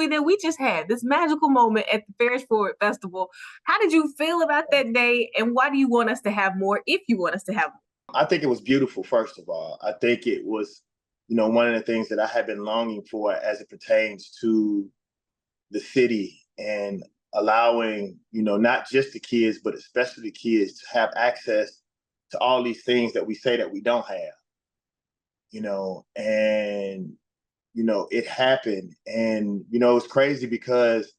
family that we just had this magical moment at the Ferris Forward Festival. How did you feel about that day, and why do you want us to have more if you want us to have more? I think it was beautiful, first of all. I think it was, one of the things that I have been longing for as it pertains to the city and allowing, not just the kids, but especially the kids to have access to all these things that we say that we don't have, and, it happened. And, it's crazy because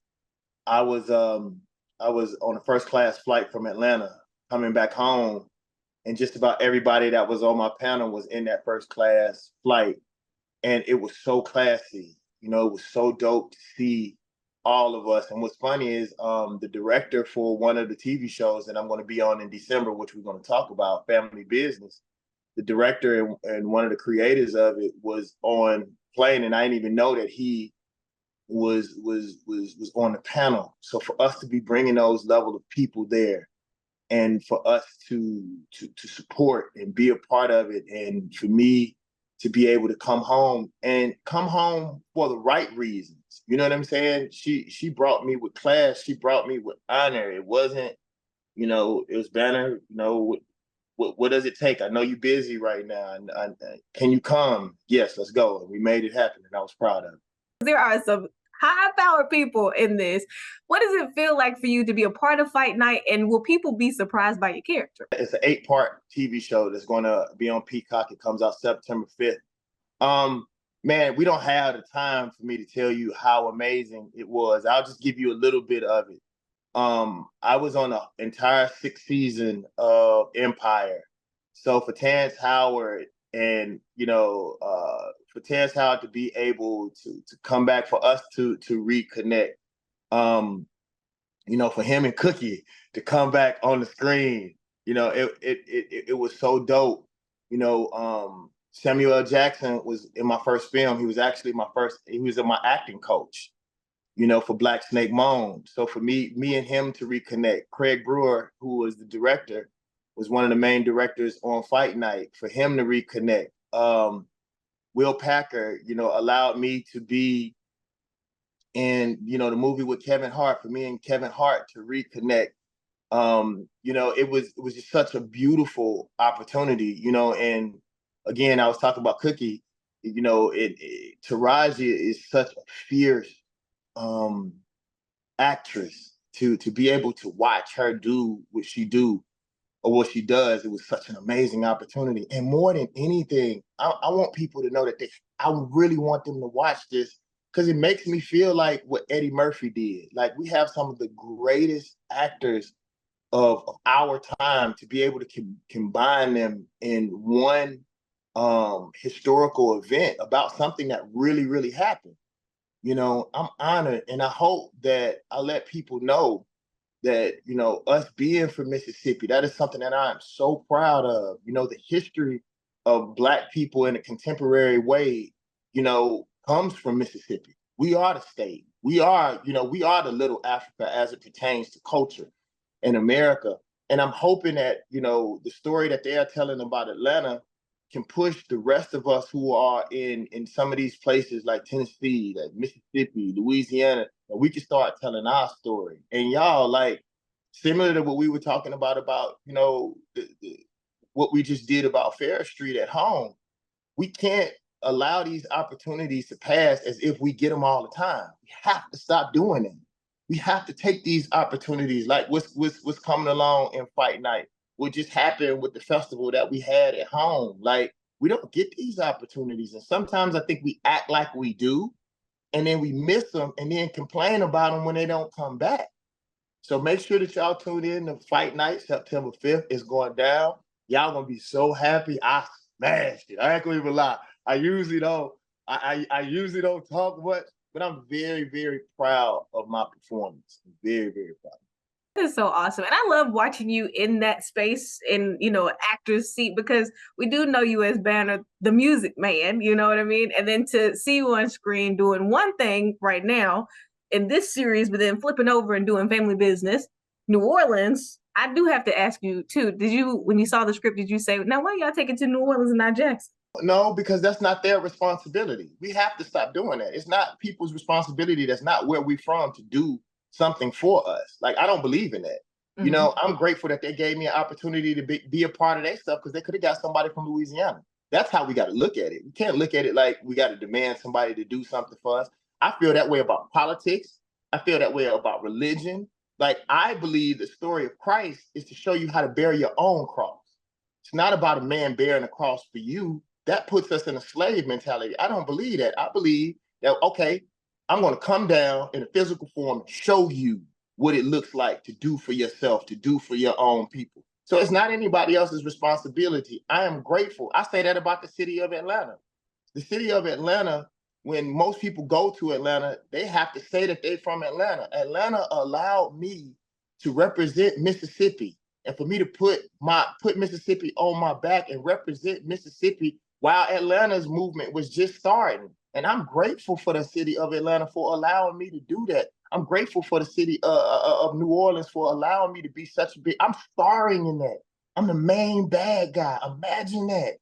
I was on a first class flight from Atlanta coming back home, and just about everybody that was on my panel was in that first class flight. And it was so classy, it was so dope to see all of us. And what's funny is the director for one of the TV shows that I'm going to be on in December, which we're going to talk about, Family Business, the director and one of the creators of it was on plane, and I didn't even know that he was on the panel. So for us to be bringing those level of people there, and for us to support and be a part of it, and for me to be able to come home for the right reasons. You know what I'm saying? She brought me with class. She brought me with honor. It wasn't, it was banner, what does it take? I know you're busy right now. And can you come? Yes, let's go. And we made it happen, and I was proud of it. There are some high-powered people in this. What does it feel like for you to be a part of Fight Night, and will people be surprised by your character? It's an 8-part TV show that's going to be on Peacock. It comes out September 5th. Man, we don't have the time for me to tell you how amazing it was. I'll just give you a little bit of it. I was on the entire 6th season of Empire. So for Terrence Howard and, for Terrence Howard to be able to come back, for us to reconnect, for him and Cookie to come back on the screen, it was so dope. Samuel L. Jackson was in my first film. He was actually he was my acting coach, for Black Snake Moan. So for me and him to reconnect, Craig Brewer, who was the director, was one of the main directors on Fight Night, for him to reconnect. Will Packer, allowed me to be in, the movie with Kevin Hart, for me and Kevin Hart to reconnect. It was just such a beautiful opportunity, and again, I was talking about Cookie, Taraji is such a fierce actress. To be able to watch her do what she does, it was such an amazing opportunity. And more than anything, I want people to know that I really want them to watch this, because it makes me feel like what Eddie Murphy did. Like, we have some of the greatest actors of our time, to be able to combine them in one historical event about something that really, really happened. I'm honored, and I hope that I let people know that, us being from Mississippi, that is something that I am so proud of. The history of Black people in a contemporary way, comes from Mississippi. We are the state. We are the little Africa as it pertains to culture in America. And I'm hoping that, the story that they are telling about Atlanta can push the rest of us who are in some of these places like Tennessee, like Mississippi, Louisiana, and we can start telling our story. And y'all, like, similar to what we were talking about, what we just did about Fair Street at home, we can't allow these opportunities to pass as if we get them all the time. We have to stop doing it. We have to take these opportunities, like what's coming along in Fight Night, what just happened with the festival that we had at home. Like, we don't get these opportunities. And sometimes I think we act like we do, and then we miss them and then complain about them when they don't come back. So make sure that y'all tune in to Fight Night, September 5th. It's going down. Y'all gonna be so happy. I smashed it. I ain't gonna even lie. I usually don't talk much, but I'm very, very proud of my performance. Very, very proud. Is so awesome. And I love watching you in that space in, actor's seat, because we do know you as Banner, the music man, you know what I mean? And then to see you on screen doing one thing right now in this series, but then flipping over and doing Family Business, New Orleans, I do have to ask you too, when you saw the script, did you say, now why y'all take it to New Orleans and not Jackson? No, because that's not their responsibility. We have to stop doing that. It's not people's responsibility. That's not where we're from to do something for us. Like, I don't believe in that. You Mm-hmm. know, I'm grateful that they gave me an opportunity to be a part of their stuff because they could have got somebody from Louisiana. That's how we got to look at it. We can't look at it like we got to demand somebody to do something for us. I feel that way about politics. I feel that way about religion. Like, I believe the story of Christ is to show you how to bear your own cross. It's not about a man bearing a cross for you. That puts us in a slave mentality. I don't believe that. I believe that, okay, I'm going to come down in a physical form and show you what it looks like to do for yourself, to do for your own people. So it's not anybody else's responsibility. I am grateful. I say that about the city of Atlanta. The city of Atlanta, when most people go to Atlanta, they have to say that they're from Atlanta. Atlanta allowed me to represent Mississippi and for me to put Mississippi on my back and represent Mississippi while Atlanta's movement was just starting. And I'm grateful for the city of Atlanta for allowing me to do that. I'm grateful for the city of New Orleans for allowing me to be such a big, I'm starring in that. I'm the main bad guy. Imagine that.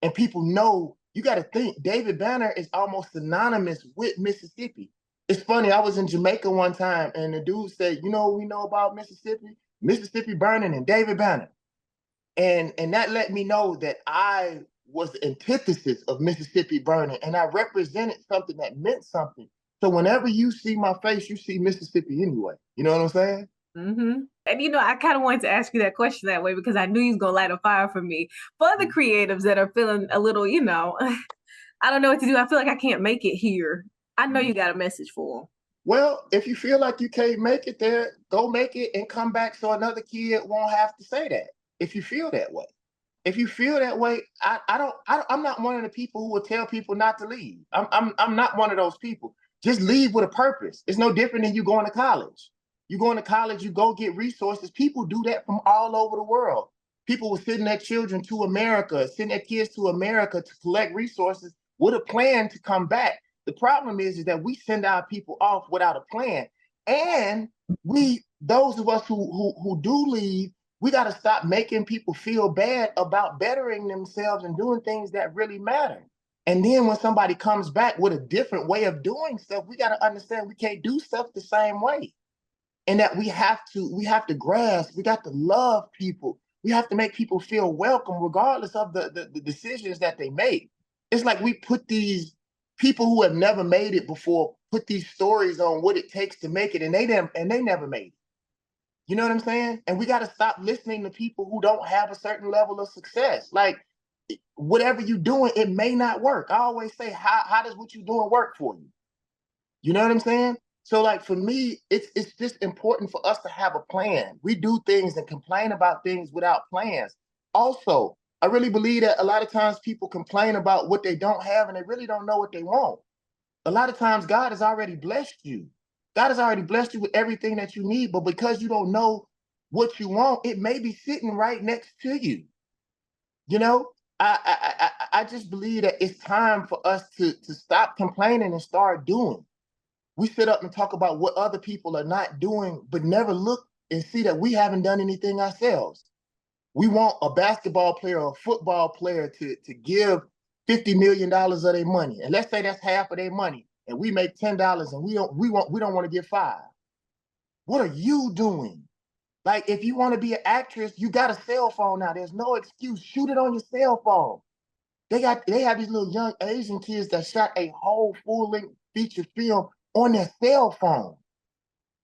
And people know, you got to think, David Banner is almost synonymous with Mississippi. It's funny, I was in Jamaica one time and the dude said, you know what we know about Mississippi? Mississippi burning and David Banner. And that let me know that I was the antithesis of Mississippi burning and I represented something that meant something. So whenever you see my face, you see Mississippi anyway. You know what I'm saying? Mm-hmm. And I kind of wanted to ask you that question that way because I knew you was gonna light a fire for me. For the creatives that are feeling a little, I don't know what to do. I feel like I can't make it here. I know you got a message for them. Well, if you feel like you can't make it there, go make it and come back so another kid won't have to say that. If you feel that way. If you feel that way, I'm not one of the people who will tell people not to leave. I'm not one of those people. Just leave with a purpose. It's no different than you going to college. You going to college, you go get resources. People do that from all over the world. People were sending their children to America, sending their kids to America to collect resources with a plan to come back. The problem is that we send our people off without a plan. And those of us who do leave, we got to stop making people feel bad about bettering themselves and doing things that really matter. And then when somebody comes back with a different way of doing stuff, we got to understand we can't do stuff the same way. And that we have to grasp, we got to love people. We have to make people feel welcome regardless of the decisions that they make. It's like we put these people who have never made it before, put these stories on what it takes to make it, and they never made it. You know what I'm saying? And we got to stop listening to people who don't have a certain level of success. Like, whatever you're doing, it may not work. I always say, how does what you're doing work for you? You know what I'm saying? So, like, for me, it's just important for us to have a plan. We do things and complain about things without plans. Also, I really believe that a lot of times people complain about what they don't have and they really don't know what they want. A lot of times God has already blessed you. God has already blessed you with everything that you need, but because you don't know what you want, it may be sitting right next to you. You know, I just believe that it's time for us to stop complaining and start doing. We sit up and talk about what other people are not doing, but never look and see that we haven't done anything ourselves. We want a basketball player or a football player to give $50 million of their money. And let's say that's half of their money. And we make $10 and we don't want to give $5. What are you doing? Like, if you want to be an actress, you got a cell phone now. There's no excuse. Shoot it on your cell phone. They have these little young Asian kids that shot a whole full-length feature film on their cell phone.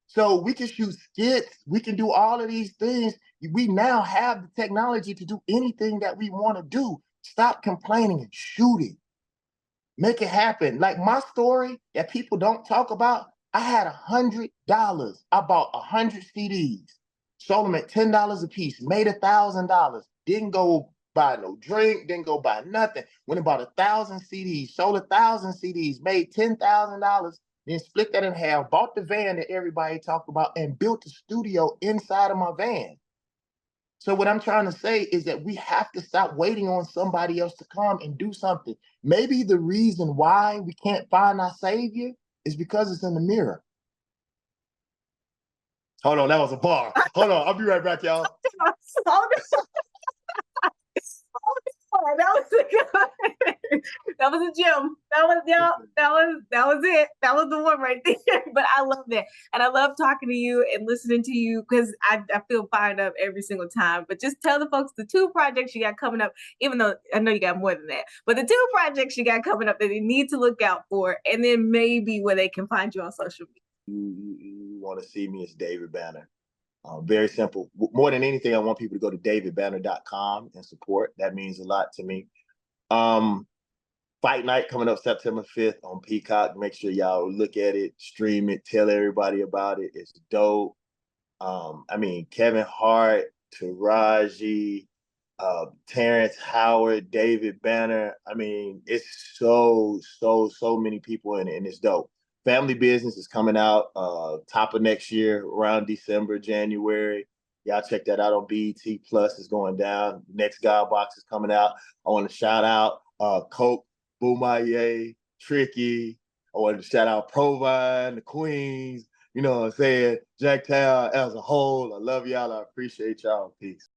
So we can shoot skits. We can do all of these things. We now have the technology to do anything that we want to do. Stop complaining and shoot it. Make it happen. Like my story that people don't talk about, I had $100. I bought 100 CDs, sold them at $10 a piece, made $1,000. Didn't go buy no drink, didn't go buy nothing. Went and bought 1,000 CDs, sold 1,000 CDs, made $10,000. Then split that in half, bought the van that everybody talked about, and built a studio inside of my van. So what I'm trying to say is that we have to stop waiting on somebody else to come and do something. Maybe the reason why we can't find our savior is because it's in the mirror. Hold on, that was a bar. Hold on, I'll be right back, y'all. that was a good. That was a gem. That was yeah. That was it. That was the one right there. But I love that, and I love talking to you and listening to you because I feel fired up every single time. But just tell the folks the 2 projects you got coming up, even though I know you got more than that. But the 2 projects you got coming up that they need to look out for, and then maybe where they can find you on social media. You want to see me, it's David Banner. Very simple. More than anything, I want people to go to davidbanner.com and support. That means a lot to me. Fight night coming up September 5th on Peacock. Make sure y'all look at it, stream it, tell everybody about it. It's dope. I mean, Kevin Hart, Taraji, Terrence Howard, David Banner. I mean, it's so many people in it, and it's dope. Family Business is coming out top of next year, around December, January. Y'all check that out on BET Plus. It's going down. Next God Box is coming out. I want to shout out Coke, Boomaye, Tricky. I want to shout out Provine, the Queens. You know what I'm saying? Jacktown as a whole. I love y'all. I appreciate y'all. Peace.